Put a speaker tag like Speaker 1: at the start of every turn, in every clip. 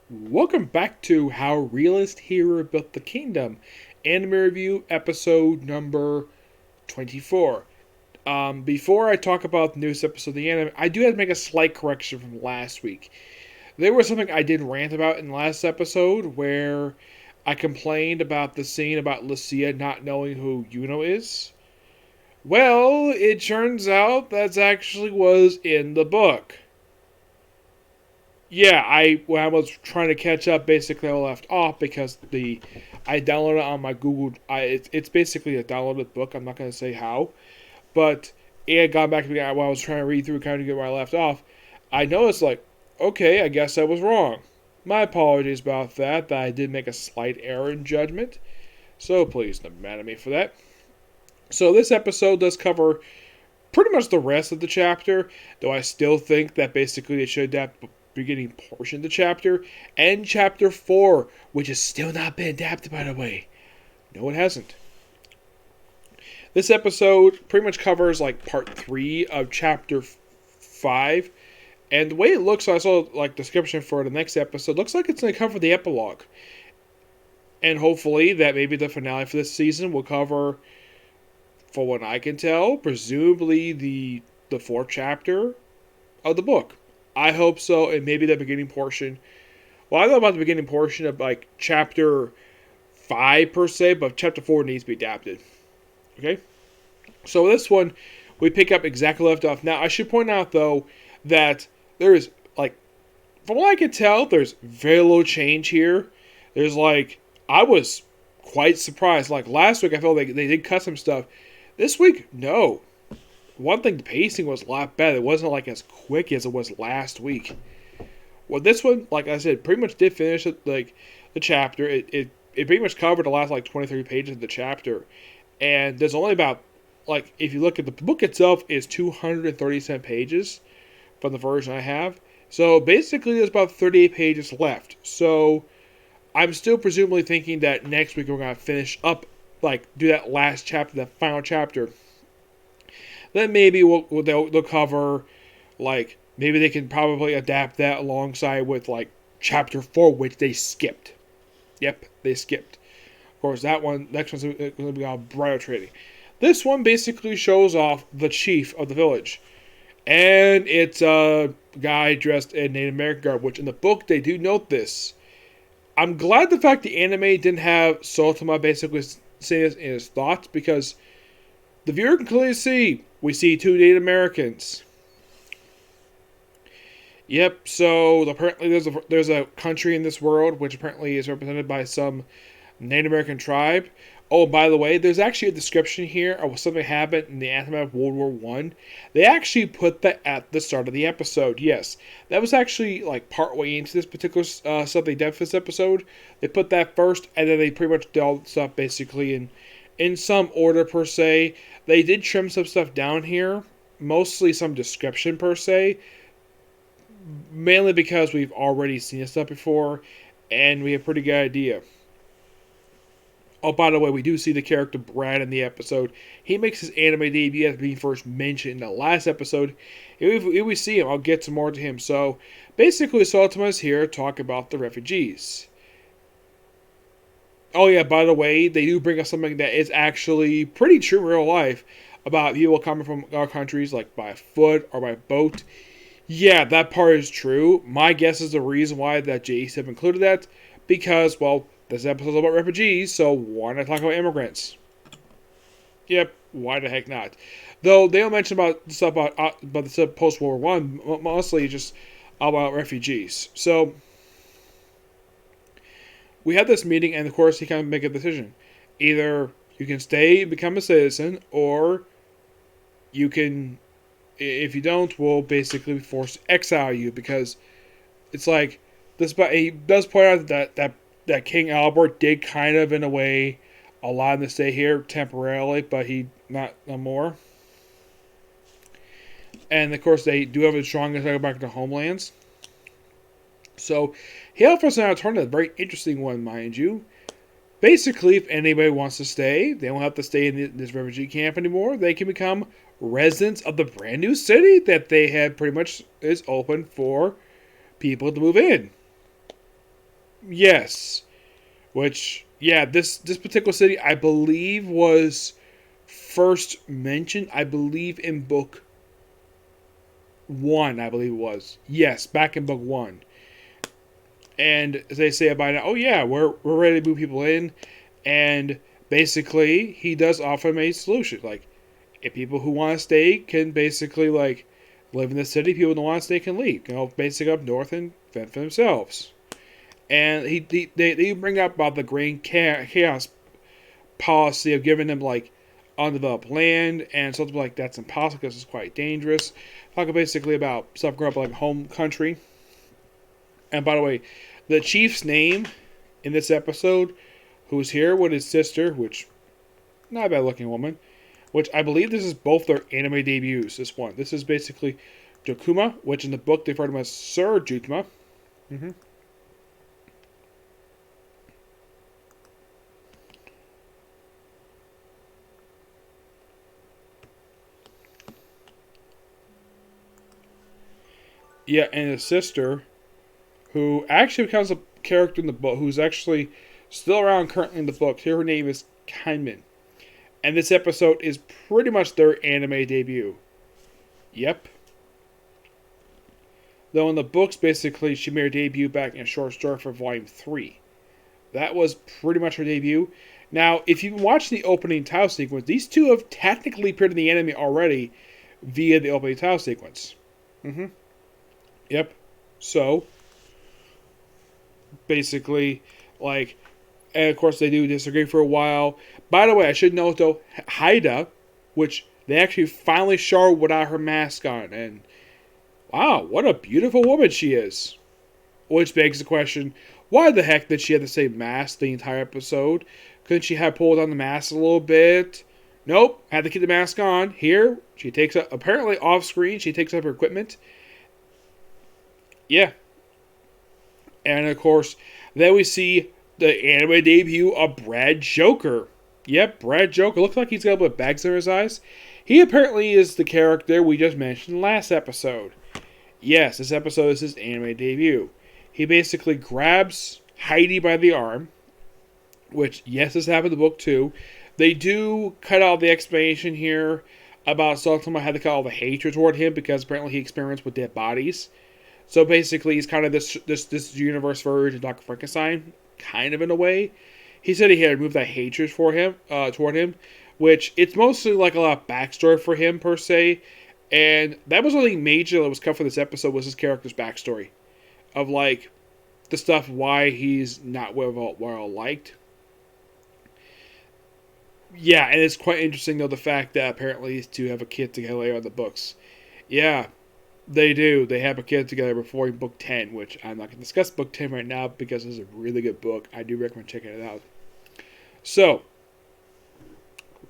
Speaker 1: Welcome back to How Realist Hero Built the Kingdom, anime review episode number 24. Before I talk about the newest episode of the anime, I do have to make a slight correction from last week. There was something I did rant about in the last episode where I complained about the scene about Lucia not knowing who Yuno is. Well, it turns out that actually was in the book. Yeah, when I was trying to catch up, basically I left off because I downloaded it on my Google. It's basically a downloaded book. I'm not going to say how, but it had gone back to me while I was trying to read through, kind of get where I left off. I noticed like, okay, I guess I was wrong. My apologies about that. That I did make a slight error in judgment. So please don't be mad at me for that. So this episode does cover pretty much the rest of the chapter, though I still think that basically it should adapt the beginning portion of the chapter and chapter 4, which has still not been adapted, by the way. No, it hasn't. This episode pretty much covers like part 3 of chapter 5, and the way it looks, I saw like description for the next episode, looks like it's going to cover the epilogue. And hopefully that maybe the finale for this season will cover, for what I can tell, presumably the fourth chapter of the book. I hope so, and maybe the beginning portion. Well, I don't know about the beginning portion of like chapter 5 per se, but chapter 4 needs to be adapted. Okay? So this one, we pick up exactly left off. Now, I should point out though that there is like, from what I can tell, there's very little change here. There's like, I was quite surprised. Like last week, I felt like they did cut some stuff. This week, no. One thing, the pacing was a lot better. It wasn't like as quick as it was last week. Well, this one, like I said, pretty much did finish like the chapter. It pretty much covered the last like 23 pages of the chapter, and there's only about like if you look at the book itself is 237 pages from the version I have. So basically, there's about 38 pages left. So I'm still presumably thinking that next week we're gonna finish up, like do that last chapter, that final chapter. Then maybe they'll cover, like, maybe they can probably adapt that alongside with, like, chapter 4, which they skipped. Yep, they skipped. Of course, next one's going to be on bridal trading. This one basically shows off the chief of the village. And it's a guy dressed in Native American garb, which in the book they do note this. I'm glad the fact the anime didn't have Sotoma basically say this in his thoughts, because the viewer can clearly see we see two Native Americans. Yep, so apparently there's a country in this world which apparently is represented by some Native American tribe. Oh, by the way, there's actually a description here of something happened in the aftermath of World War One. They actually put that at the start of the episode. Yes, that was actually like partway into this particular stuff they did for this episode. They put that first, and then they pretty much dealt stuff basically in some order per se. They did trim some stuff down here, mostly some description per se, mainly because we've already seen this stuff before, and we have a pretty good idea. Oh, by the way, we do see the character Brad in the episode. He makes his anime debut as being first mentioned in the last episode. If we see him, I'll get some more to him. So, basically, Sotoma is here to talk about the refugees. Oh yeah, by the way, they do bring us something that is actually pretty true in real life about people coming from our countries, like by foot or by boat. Yeah, that part is true. My guess is the reason why that JEs have included that, because, well, this episode is about refugees, so why not talk about immigrants? Yep, why the heck not? Though they don't mention about stuff about the post-World War One, mostly just about refugees. So we had this meeting, and of course, he kind of make a decision. Either you can stay and become a citizen, or you can, if you don't, we'll basically force to exile you, because it's like this. But he does point out that King Albert did kind of, in a way, allow him to stay here temporarily, but he not no more. And of course, they do have a strong desire back to homelands. So he offers an alternative, a very interesting one, mind you. Basically, if anybody wants to stay, they don't have to stay in this refugee camp anymore. They can become residents of the brand new city that they had pretty much is open for people to move in. Yes. Which, yeah, this particular city, I believe, was first mentioned, I believe, in book one, I believe it was. Yes, back in book one. And they say by now, oh yeah, we're ready to move people in, and basically he does offer them a solution. Like, if people who want to stay can basically like live in the city, people who don't want to stay can leave. Basically up north and fend for themselves. And they bring up about the Green Chaos policy of giving them like undeveloped land and something like that's impossible because it's quite dangerous. Talking basically about stuff growing up like home country. And by the way, the chief's name in this episode, who's here with his sister, which not a bad looking woman, which I believe this is both their anime debuts. This is basically Jokuma, which in the book they refer to him as Sir Jukuma. Mm-hmm. Yeah, and his sister, who actually becomes a character in the book, who's actually still around currently in the book. Here, her name is Kainman. And this episode is pretty much their anime debut. Yep. Though in the books, basically, she made her debut back in a short story for Volume 3. That was pretty much her debut. Now, if you watch the opening title sequence, these two have technically appeared in the anime already via the opening title sequence. Mm-hmm. Yep. So, basically, like, and of course they do disagree for a while. By the way, I should note though, Haida, which they actually finally show her without her mask on, and wow, what a beautiful woman she is. Which begs the question, why the heck did she have the same mask the entire episode? Couldn't she have pulled on the mask a little bit? Nope, had to keep the mask on. Here, she takes up, apparently off screen, she takes up her equipment. Yeah. And of course, then we see the anime debut of Brad Joker. Yep, Brad Joker. Looks like he's got a bit of bags in his eyes. He apparently is the character we just mentioned last episode. Yes, this episode is his anime debut. He basically grabs Heidi by the arm, which, yes, this happened in the book too. They do cut out the explanation here about something about how to cut all the hatred toward him because apparently he experiments with dead bodies. So basically, he's kind of this universe version of Dr. Frankenstein, kind of in a way. He said he had removed that hatred for him, toward him, which it's mostly like a lot of backstory for him per se, and that was only major that was cut for this episode was his character's backstory, of like the stuff why he's not well liked. Yeah, and it's quite interesting though the fact that apparently these two have a kid together later in the books. Yeah, they do. They have a kid together before book 10, which I'm not going to discuss book 10 right now because it's a really good book. I do recommend checking it out. So,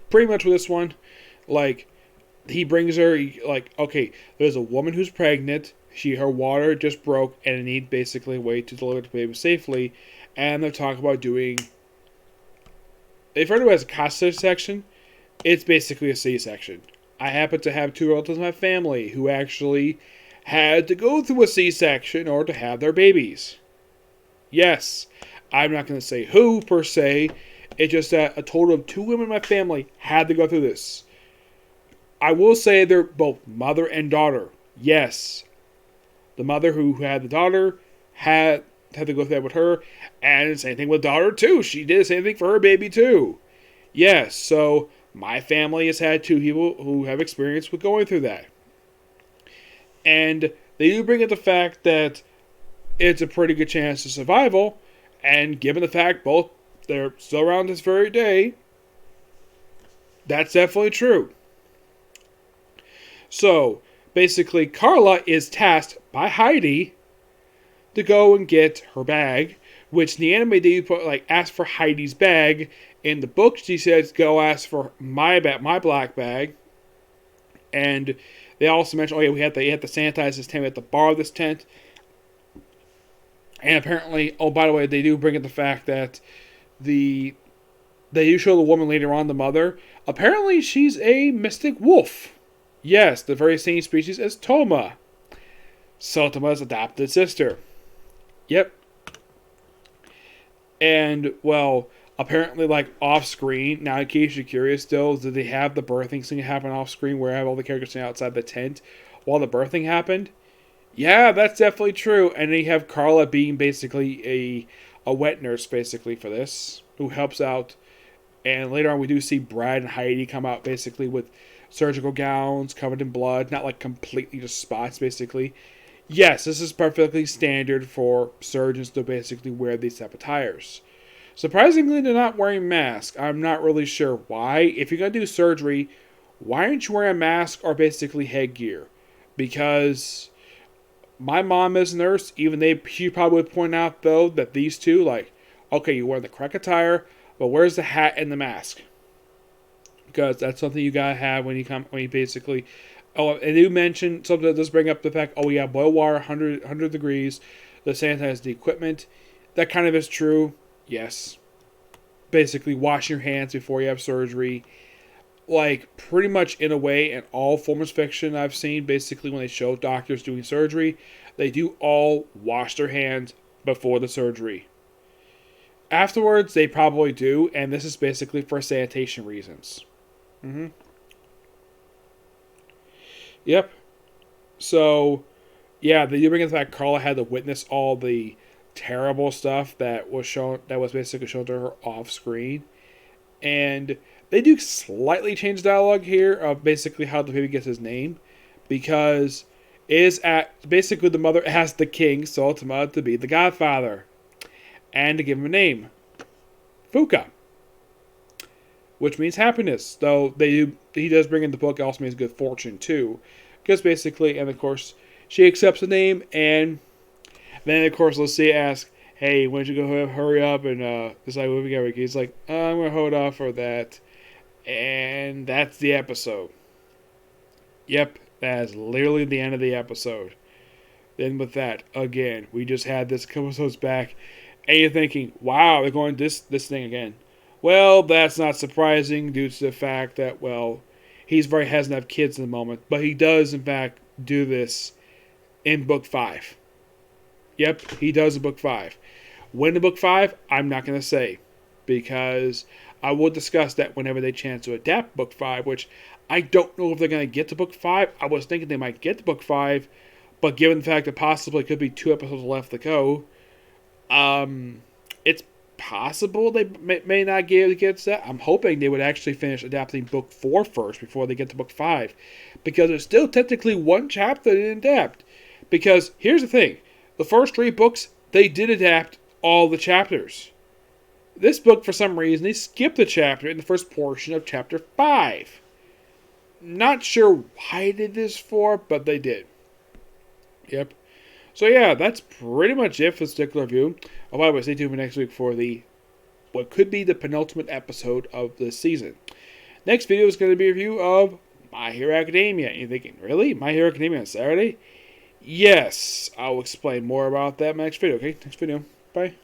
Speaker 1: pretty much with this one, like, he brings her, like, okay, there's a woman who's pregnant. Her water just broke and need basically a way to deliver the baby safely. And they're talking about doing, they've heard of it as a Costa section. It's basically a C-section. I happen to have two relatives in my family who actually had to go through a C-section in order to have their babies. Yes, I'm not going to say who per se. It's just that a total of two women in my family had to go through this. I will say they're both mother and daughter. Yes, the mother who had the daughter had to go through that with her, and the same thing with daughter too. She did the same thing for her baby too. Yes, so my family has had two people who have experience with going through that. And they do bring up the fact that it's a pretty good chance of survival, and given the fact both they're still around this very day, that's definitely true. So, basically, Carla is tasked by Heidi to go and get her bag, which in the anime they put like ask for Heidi's bag. In the book, she says go ask for my black bag. And they also mention, oh yeah, you have to sanitize this tent, we have to borrow this tent. And apparently, oh by the way, they do bring up the fact that they do show the woman later on, the mother. Apparently, she's a mystic wolf. Yes, the very same species as Toma. So Toma's adopted sister. Yep. And, well, apparently, like, off screen, now in case you're curious still, did they have the birthing scene happen off screen where I have all the characters sitting outside the tent while the birthing happened? Yeah, that's definitely true. And they have Carla being basically a wet nurse, basically, for this, who helps out. And later on, we do see Brad and Heidi come out basically with surgical gowns covered in blood, not like completely just spots, basically. Yes, this is perfectly standard for surgeons to basically wear these type of tires. Surprisingly, they're not wearing masks. I'm not really sure why. If you're going to do surgery, why aren't you wearing a mask or basically headgear? Because my mom is a nurse. She probably would point out, though, that these two, like, okay, you wear the correct attire, but where's the hat and the mask? Because that's something you gotta have when you basically. Oh, and you mentioned something that does bring up the fact. Oh, yeah, boil water, 100 degrees. The sanitize the equipment. That kind of is true. Yes. Basically, wash your hands before you have surgery. Like, pretty much in a way, in all forms of fiction I've seen, basically, when they show doctors doing surgery, they do all wash their hands before the surgery. Afterwards, they probably do, and this is basically for sanitation reasons. Mm-hmm. Yep. So, yeah, they do bring in the fact Carla had to witness all the terrible stuff that was basically shown to her off screen. And they do slightly change dialogue here of basically how the baby gets his name, because it is at basically the mother asked the king Sultama to be the godfather and to give him a name, Fuka, which means happiness. Though he does bring in the book, it also means good fortune too, because basically, and of course, she accepts the name, and then of course Lucia asks, "Hey, why don't you go hurry up and decide what we got?" He's like, "I'm gonna hold off for that." And that's the episode. Yep, that's literally the end of the episode. Then with that, again, we just had this a couple episodes back, and you're thinking, wow, they're going this thing again. Well, that's not surprising due to the fact that, well, he's very hesitant to have kids in the moment, but he does, in fact, do this in book 5. Yep, he does in book 5. When in book 5, I'm not going to say, because I will discuss that whenever they chance to adapt book 5, which I don't know if they're going to get to book 5. I was thinking they might get to book 5, but given the fact that possibly could be 2 episodes left to go, it's possible they may not be able to get to that. I'm hoping they would actually finish adapting book 4 first before they get to book 5, because there's still technically one chapter they didn't adapt. Because here's the thing, the first 3 books, they did adapt all the chapters. This book, for some reason, they skipped a chapter in the first portion of chapter 5. Not sure why they did this for, but they did. Yep. So yeah, that's pretty much it for this particular review. Oh, by the way, stay tuned for next week for what could be the penultimate episode of the season. Next video is going to be a review of My Hero Academia. And you're thinking, really? My Hero Academia on Saturday? Yes. I'll explain more about that in my next video, okay? Next video. Bye.